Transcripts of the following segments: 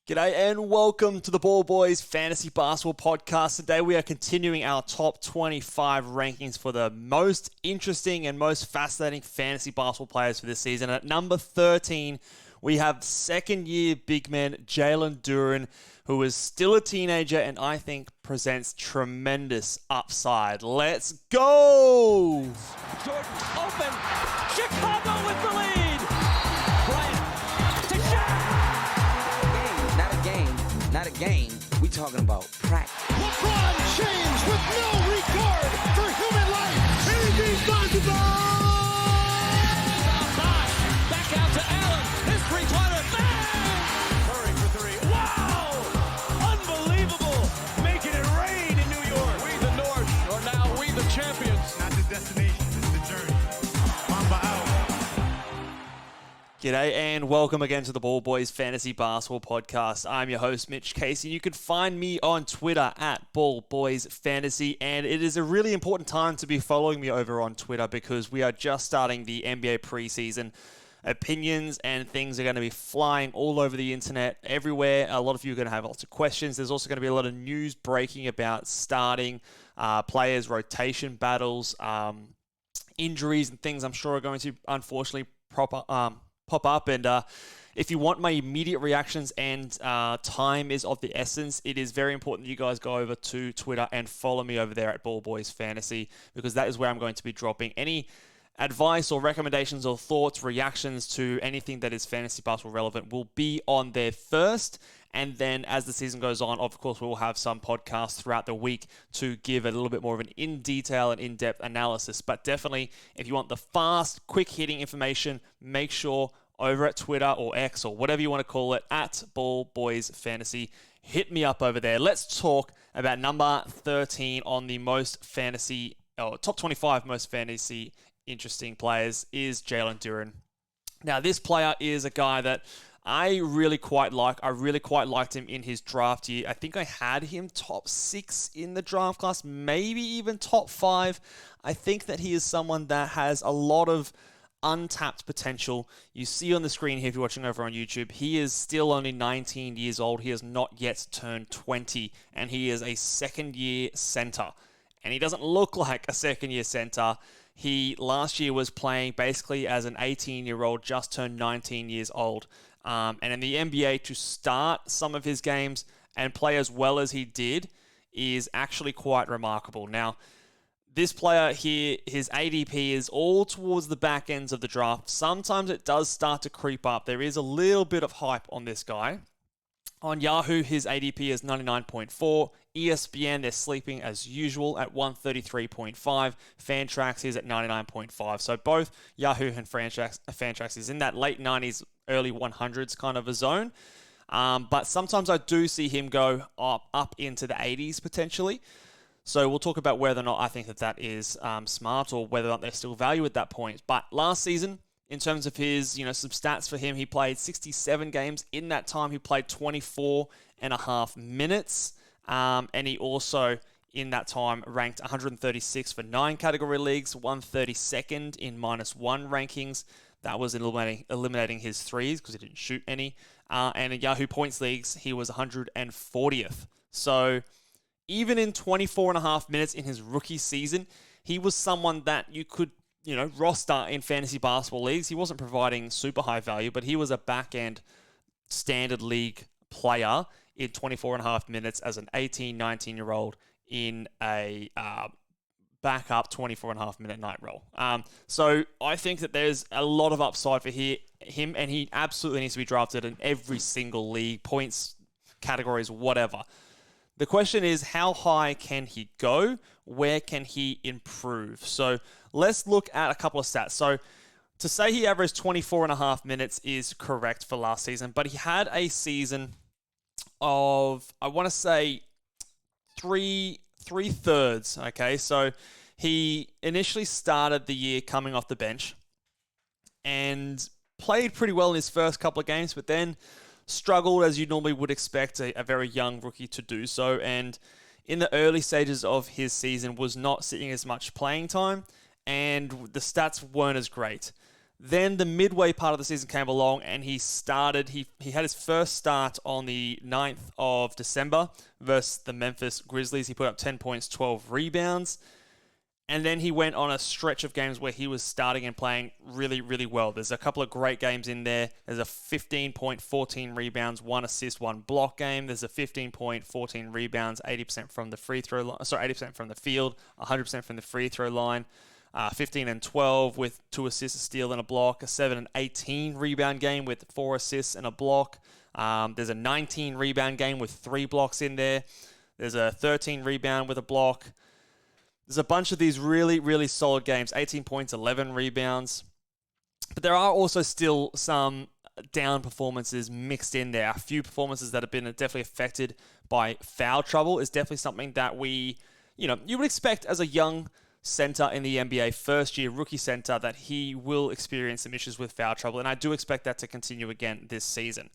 G'day and welcome to the Ball Boys Fantasy Basketball Podcast. Today we are continuing our top 25 rankings for the most interesting and most fascinating fantasy basketball players for this season. At number 13, we have second-year big man Jalen Duren, who is still a teenager and I think presents tremendous upside. Let's go! Jordan open. Chicago with the lead. Bryant to Shaq. Not a game. We talking about practice. LeBron James with no regard for human life. Anything's possible. Back out to Allen. His three-pointer. Bang! Curry for three. Wow! Unbelievable. Making it rain in New York. We the North are now we the champions. Not the destination, it's the journey. Mamba out. G'day and welcome again to the Ball Boys Fantasy Basketball Podcast. I'm your host, Mitch Casey. You can find me on Twitter at Ball Boys Fantasy, and it is a really important time to be following me over on Twitter because we are just starting the NBA preseason. Opinions and things are going to be flying all over the internet, everywhere. A lot of you are going to have lots of questions. There's also going to be a lot of news breaking about starting players, rotation battles, injuries and things I'm sure are going to unfortunately pop up, and if you want my immediate reactions and time is of the essence, it is very important that you guys go over to Twitter and follow me over there at Ball Boys Fantasy, because that is where I'm going to be dropping any advice or recommendations or thoughts, reactions to anything that is fantasy basketball relevant will be on there first. And then as the season goes on, of course, we'll have some podcasts throughout the week to give a little bit more of an in-detail and in-depth analysis. But definitely, if you want the fast, quick-hitting information, make sure over at Twitter or X or whatever you want to call it, at Ball Boys Fantasy, hit me up over there. Let's talk about number 13 on the top 25 most fantasy interesting players is Jalen Duren. Now, this player is a guy that I really quite like. I really quite liked him in his draft year. I think I had him top 6 in the draft class, maybe even top 5. I think that he is someone that has a lot of untapped potential. You see on the screen here if you're watching over on YouTube, he is still only 19 years old. He has not yet turned 20, and he is a second-year center. And he doesn't look like a second-year center. He last year was playing basically as an 18-year-old, just turned 19 years old. And in the NBA, to start some of his games and play as well as he did is actually quite remarkable. Now, this player here, his ADP is all towards the back ends of the draft. Sometimes it does start to creep up. There is a little bit of hype on this guy. On Yahoo, his ADP is 99.4. ESPN, they're sleeping as usual at 133.5. Fantrax is at 99.5. So both Yahoo and Fantrax is in that late 90s, early 100s kind of a zone. But sometimes I do see him go up into the 80s potentially. So we'll talk about whether or not I think that is smart or whether or not there's still value at that point. But last season, in terms of his, some stats for him, he played 67 games. In that time, he played 24 and a half minutes. And he also, in that time, ranked 136 for 9 category leagues, 132nd in -1 rankings. That was eliminating his threes because he didn't shoot any. And in Yahoo Points leagues, he was 140th. So even in 24 and a half minutes in his rookie season, he was someone that you could roster in fantasy basketball leagues. He wasn't providing super high value, but he was a back-end standard league player in 24 and a half minutes as an 18, 19-year-old in a backup 24 and a half minute night role. So I think that there's a lot of upside for him, and he absolutely needs to be drafted in every single league, points, categories, whatever. The question is, how high can he go? Where can he improve? So let's look at a couple of stats. So to say he averaged 24 and a half minutes is correct for last season, but he had a season of, I want to say, three thirds. Okay, so he initially started the year coming off the bench and played pretty well in his first couple of games, but then struggled as you normally would expect a very young rookie to do so, and in the early stages of his season was not seeing as much playing time, and the stats weren't as great. Then the midway part of the season came along and he started, he had his first start on the 9th of December versus the Memphis Grizzlies. He put up 10 points, 12 rebounds. And then he went on a stretch of games where he was starting and playing really, really well. There's a couple of great games in there. There's a 15 point, 14 rebounds, 1 assist, 1 block game. There's a 15 point, 14 rebounds, 80% from the free throw line. 80% from the field, 100% from the free throw line. 15 and 12 with 2 assists, a steal, and a block. A 7 and 18 rebound game with 4 assists and a block. There's a 19 rebound game with 3 blocks in there. There's a 13 rebound with a block. There's a bunch of these really, really solid games. 18 points, 11 rebounds. But there are also still some down performances mixed in there. A few performances that have been definitely affected by foul trouble is definitely something that you would expect as a young center in the NBA, first-year rookie center, that he will experience some issues with foul trouble. And I do expect that to continue again this season.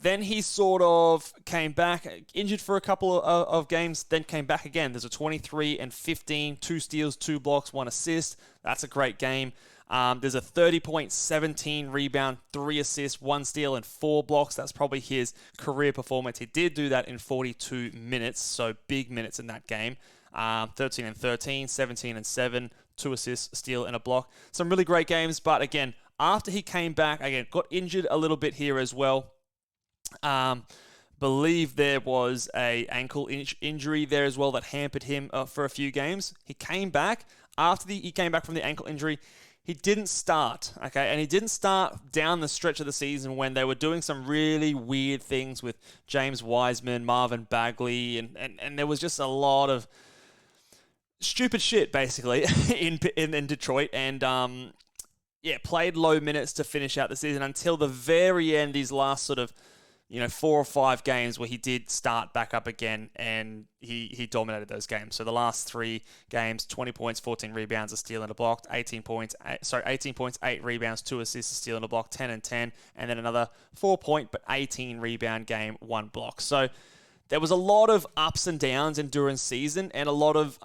Then he sort of came back, injured for a couple of games, then came back again. There's a 23 and 15, 2 steals, 2 blocks, 1 assist. That's a great game. There's a 30-point, 17 rebound, 3 assists, 1 steal, and 4 blocks. That's probably his career performance. He did do that in 42 minutes, so big minutes in that game. 13 and 13, 17 and 7, 2 assists, a steal, and a block. Some really great games, but again, after he came back, again, got injured a little bit here as well. Believe there was a ankle injury there as well that hampered him for a few games. He came back. After he came back from the ankle injury, he didn't start, okay? And he didn't start down the stretch of the season when they were doing some really weird things with James Wiseman, Marvin Bagley, and there was just a lot of stupid shit, basically, in Detroit. And, played low minutes to finish out the season until the very end, these last sort of 4 or 5 games where he did start back up again, and he dominated those games. So the last 3 games, 20 points, 14 rebounds, a steal, and a block. 18 points, 8 rebounds, 2 assists, a steal, and a block. 10 and 10, and then another 4-point but 18 rebound game, 1 block. So there was a lot of ups and downs in Duren's season, and a lot of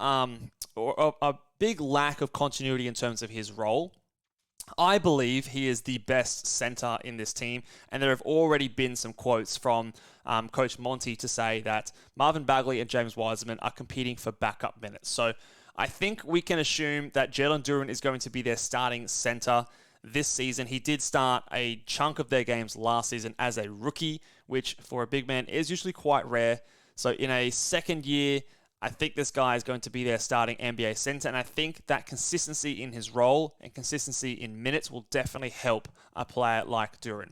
a big lack of continuity in terms of his role. I believe he is the best center in this team, and there have already been some quotes from Coach Monty to say that Marvin Bagley and James Wiseman are competing for backup minutes. So I think we can assume that Jalen Duren is going to be their starting center this season. He did start a chunk of their games last season as a rookie, which for a big man is usually quite rare. So in a second year, I think this guy is going to be their starting NBA center, and I think that consistency in his role and consistency in minutes will definitely help a player like Duren.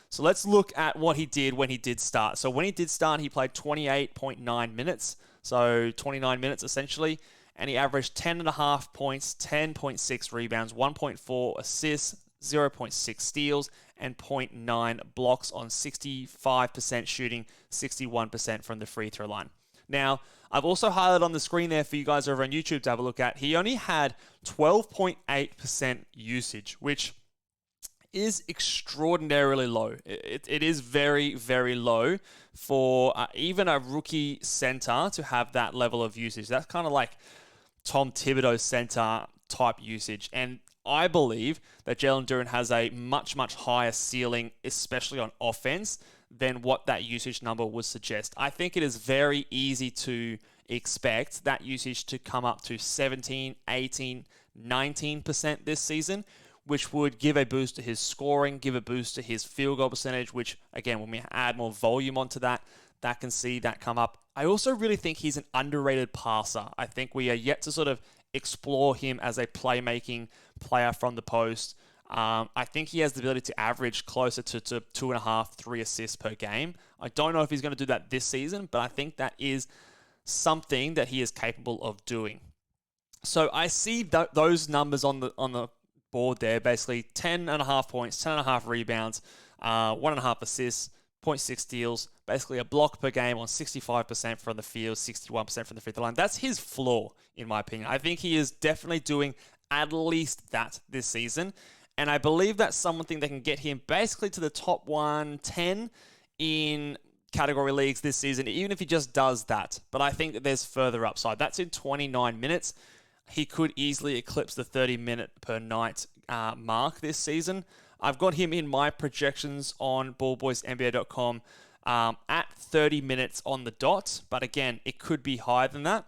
So let's look at what he did when he did start. So when he did start, he played 28.9 minutes, so 29 minutes essentially, and he averaged 10.5 points, 10.6 rebounds, 1.4 assists, 0.6 steals, and 0.9 blocks on 65% shooting, 61% from the free throw line. Now, I've also highlighted on the screen there for you guys over on YouTube to have a look at. He only had 12.8% usage, which is extraordinarily low. It is very, very low for even a rookie center to have that level of usage. That's kind of like Tom Thibodeau center type usage. And I believe that Jalen Duren has a much, much higher ceiling, especially on offense, than what that usage number would suggest. I think it is very easy to expect that usage to come up to 17, 18, 19% this season, which would give a boost to his scoring, give a boost to his field goal percentage, which, again, when we add more volume onto that can see that come up. I also really think he's an underrated passer. I think we are yet to sort of explore him as a playmaking player from the post. I think he has the ability to average closer to 2.5, 3 assists per game. I don't know if he's going to do that this season, but I think that is something that he is capable of doing. So I see those numbers on the board there, basically 10.5 points, 10.5 rebounds, 1.5 assists, 0.6 steals, basically a block per game on 65% from the field, 61% from the free throw line. That's his floor, in my opinion. I think he is definitely doing at least that this season. And I believe that's something that can get him basically to the top 110 in category leagues this season, even if he just does that. But I think that there's further upside. That's in 29 minutes. he could easily eclipse the 30-minute per night mark this season. I've got him in my projections on ballboysnba.com at 30 minutes on the dot, but again, it could be higher than that.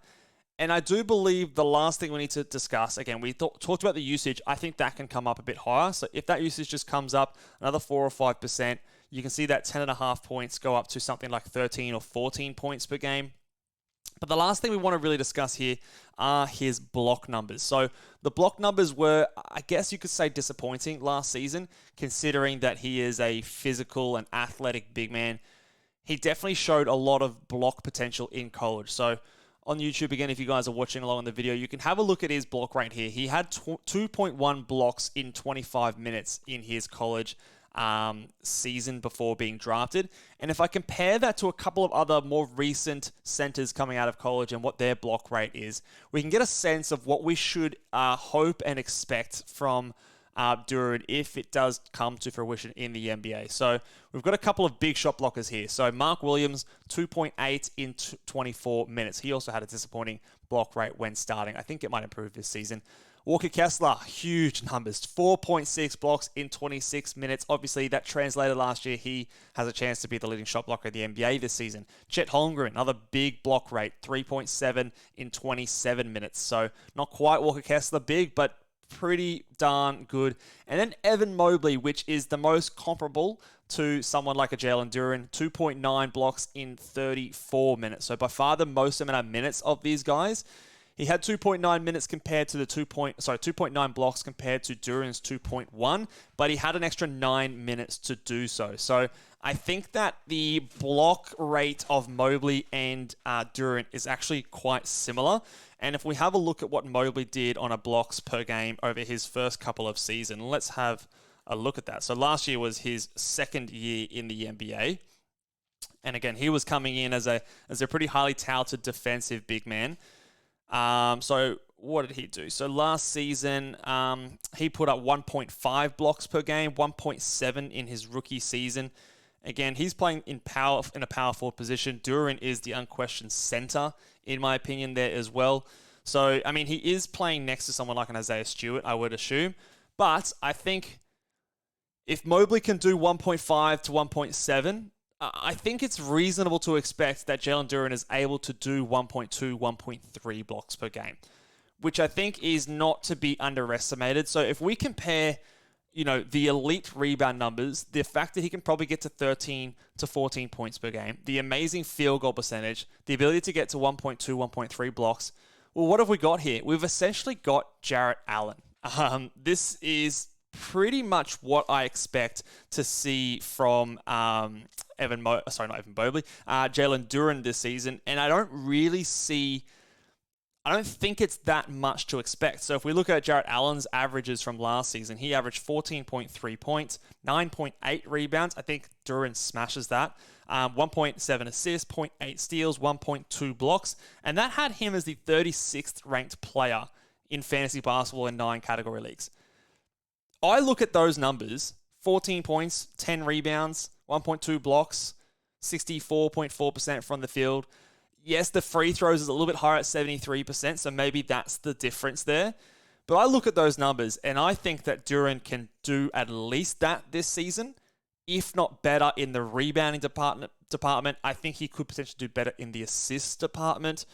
And I do believe the last thing we need to discuss, again, we talked about the usage. I think that can come up a bit higher. So if that usage just comes up another 4 or 5%, you can see that 10.5 points go up to something like 13 or 14 points per game. But the last thing we want to really discuss here are his block numbers. So the block numbers were, I guess you could say, disappointing last season, considering that he is a physical and athletic big man. He definitely showed a lot of block potential in college. So on YouTube, again, if you guys are watching along in the video, you can have a look at his block rate here. He had 2.1 blocks in 25 minutes in his college season before being drafted. And if I compare that to a couple of other more recent centers coming out of college and what their block rate is, we can get a sense of what we should hope and expect from Duren if it does come to fruition in the NBA. So we've got a couple of big shot blockers here. So Mark Williams, 2.8 in 24 minutes. He also had a disappointing block rate when starting. I think it might improve this season. Walker Kessler, huge numbers, 4.6 blocks in 26 minutes. Obviously, that translated last year. He has a chance to be the leading shot blocker in the NBA this season. Chet Holmgren, another big block rate, 3.7 in 27 minutes. So not quite Walker Kessler big, but pretty darn good. And then Evan Mobley, which is the most comparable to someone like a Jalen Duren, 2.9 blocks in 34 minutes. So by far the most amount of minutes of these guys. He had 2.9 minutes compared to the 2.9 blocks compared to Duren's 2.1, but he had an extra 9 minutes to do so. So I think that the block rate of Mobley and Duren is actually quite similar. And if we have a look at what Mobley did on a blocks per game over his first couple of seasons, let's have a look at that. So last year was his second year in the NBA. And again, he was coming in as a pretty highly touted defensive big man. So what did he do? So last season, he put up 1.5 blocks per game, 1.7 in his rookie season. Again, he's playing in a power forward position. Duren is the unquestioned center, in my opinion, there as well. So, I mean, he is playing next to someone like an Isaiah Stewart, I would assume. But I think if Mobley can do 1.5 to 1.7, I think it's reasonable to expect that Jalen Duren is able to do 1.2, 1.3 blocks per game, which I think is not to be underestimated. So if we compare, the elite rebound numbers, the fact that he can probably get to 13 to 14 points per game, the amazing field goal percentage, the ability to get to 1.2, 1.3 blocks, well, what have we got here? We've essentially got Jarrett Allen. This is pretty much what I expect to see from Jalen Duren this season, and I don't think it's that much to expect. So if we look at Jarrett Allen's averages from last season, he averaged 14.3 points, 9.8 rebounds. I think Duren smashes that. 1.7 assists, 0.8 steals, 1.2 blocks, and that had him as the 36th ranked player in fantasy basketball in 9 category leagues. I look at those numbers, 14 points, 10 rebounds, 1.2 blocks, 64.4% from the field. Yes, the free throws is a little bit higher at 73%, so maybe that's the difference there. But I look at those numbers, and I think that Duren can do at least that this season, if not better in the rebounding department. I think he could potentially do better in the assist department.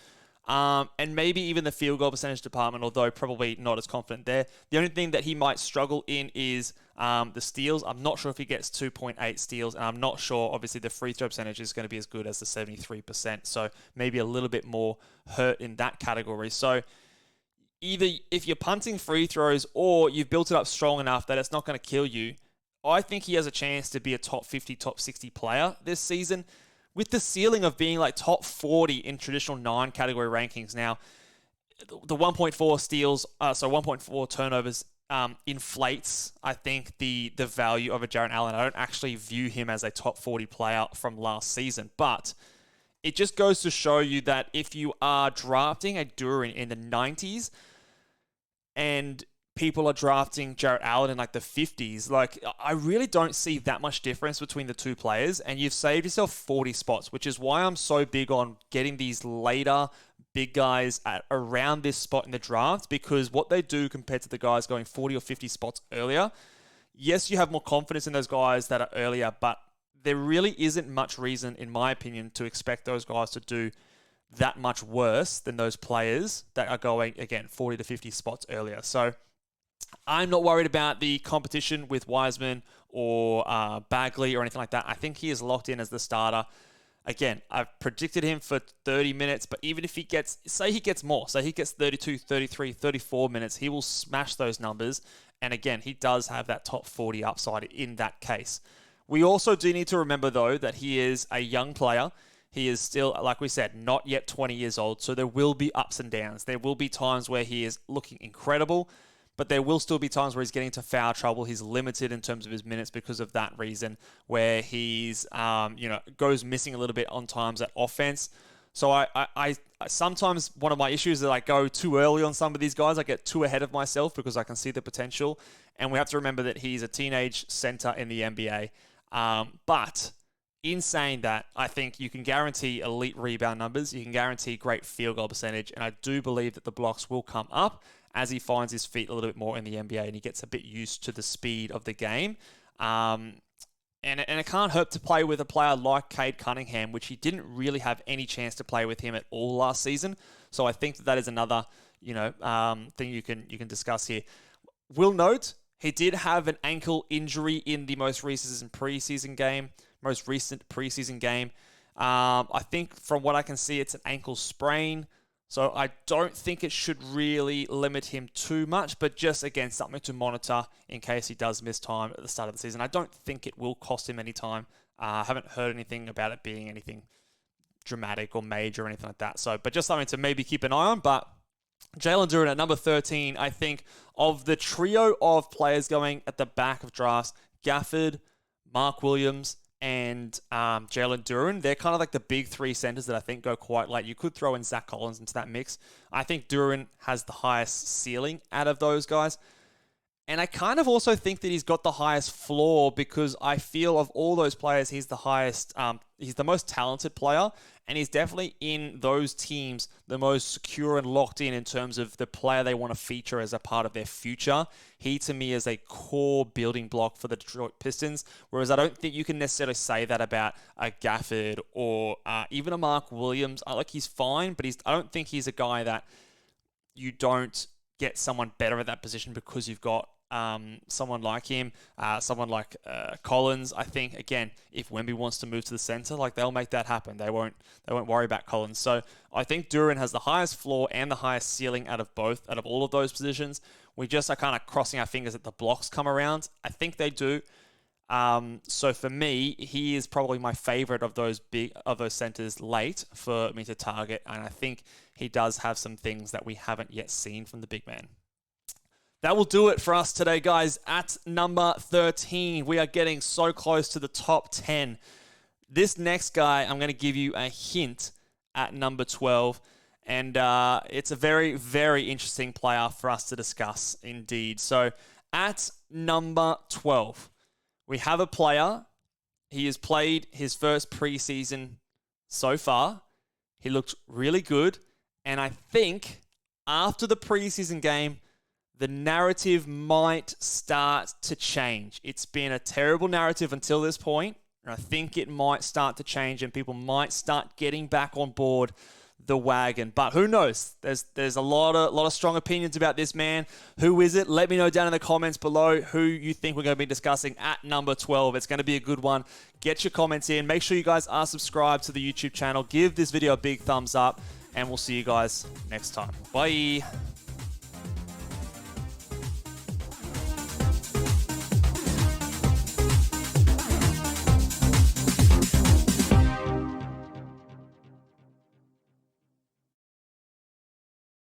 And maybe even the field goal percentage department, although probably not as confident there. The only thing that he might struggle in is the steals. I'm not sure if he gets 2.8 steals, and I'm not sure, obviously, the free throw percentage is going to be as good as the 73%, so maybe a little bit more hurt in that category. So either if you're punting free throws or you've built it up strong enough that it's not going to kill you, I think he has a chance to be a top 50, top 60 player this season, with the ceiling of being like top 40 in traditional 9 category rankings. Now, the 1.4 steals, 1.4 turnovers inflates, I think, the value of a Jarrett Allen. I don't actually view him as a top 40 player from last season, but it just goes to show you that if you are drafting a Duren in the 90s and people are drafting Jarrett Allen in like the 50s, like I really don't see that much difference between the two players, and you've saved yourself 40 spots, which is why I'm so big on getting these later big guys at around this spot in the draft, because what they do compared to the guys going 40 or 50 spots earlier, yes, you have more confidence in those guys that are earlier, but there really isn't much reason, in my opinion, to expect those guys to do that much worse than those players that are going, again, 40 to 50 spots earlier. So I'm not worried about the competition with Wiseman or Bagley or anything like that. I think he is locked in as the starter. Again, I've predicted him for 30 minutes, but even if he gets, say he gets more, say he gets 32, 33, 34 minutes, he will smash those numbers. And again, he does have that top 40 upside in that case. We also do need to remember, though, that he is a young player. He is still, like we said, not yet 20 years old, so there will be ups and downs. There will be times where he is looking incredible, but there will still be times where he's getting into foul trouble. He's limited in terms of his minutes because of that reason, where he's, goes missing a little bit on times at offense. So I sometimes one of my issues is that I go too early on some of these guys. I get too ahead of myself because I can see the potential. And we have to remember that he's a teenage center in the NBA. But in saying that, I think you can guarantee elite rebound numbers. You can guarantee great field goal percentage. And I do believe that the blocks will come up as he finds his feet a little bit more in the NBA and he gets a bit used to the speed of the game. And it can't hurt to play with a player like Cade Cunningham, which he didn't really have any chance to play with him at all last season. So I think that is another, thing you can discuss here. We'll note he did have an ankle injury in the most recent preseason game. I think from what I can see, it's an ankle sprain. So I don't think it should really limit him too much, but just, again, something to monitor in case he does miss time at the start of the season. I don't think it will cost him any time. I haven't heard anything about it being anything dramatic or major or anything like that. So, but just something to maybe keep an eye on. But Jalen Duren at number 13, I think of the trio of players going at the back of drafts, Gafford, Mark Williams, and Jalen Duren, they're kind of like the big three centers that I think go quite late. You could throw in Zach Collins into that mix. I think Duren has the highest ceiling out of those guys. And I kind of also think that he's got the highest floor because I feel of all those players, he's the highest, he's the most talented player. And he's definitely in those teams the most secure and locked in terms of the player they want to feature as a part of their future. He, to me, is a core building block for the Detroit Pistons, whereas I don't think you can necessarily say that about a Gafford or even a Mark Williams. He's fine, but I don't think he's a guy that you don't get someone better at that position because you've got someone like him, someone like Collins. I think, again, if Wemby wants to move to the center, they'll make that happen. They won't worry about Collins. So I think Duren has the highest floor and the highest ceiling out of all of those positions. We just are kind of crossing our fingers that the blocks come around. I think they do. So for me, he is probably my favorite of those centers late for me to target. And I think he does have some things that we haven't yet seen from the big man. That will do it for us today, guys. At number 13, we are getting so close to the top 10. This next guy, I'm going to give you a hint at number 12. And it's a very, very interesting player for us to discuss indeed. So at number 12, we have a player. He has played his first preseason so far. He looked really good. And I think after the preseason game, the narrative might start to change. It's been a terrible narrative until this point, and I think it might start to change and people might start getting back on board the wagon. But who knows? There's a lot of strong opinions about this man. Who is it? Let me know down in the comments below who you think we're going to be discussing at number 12. It's going to be a good one. Get your comments in. Make sure you guys are subscribed to the YouTube channel. Give this video a big thumbs up, and we'll see you guys next time. Bye.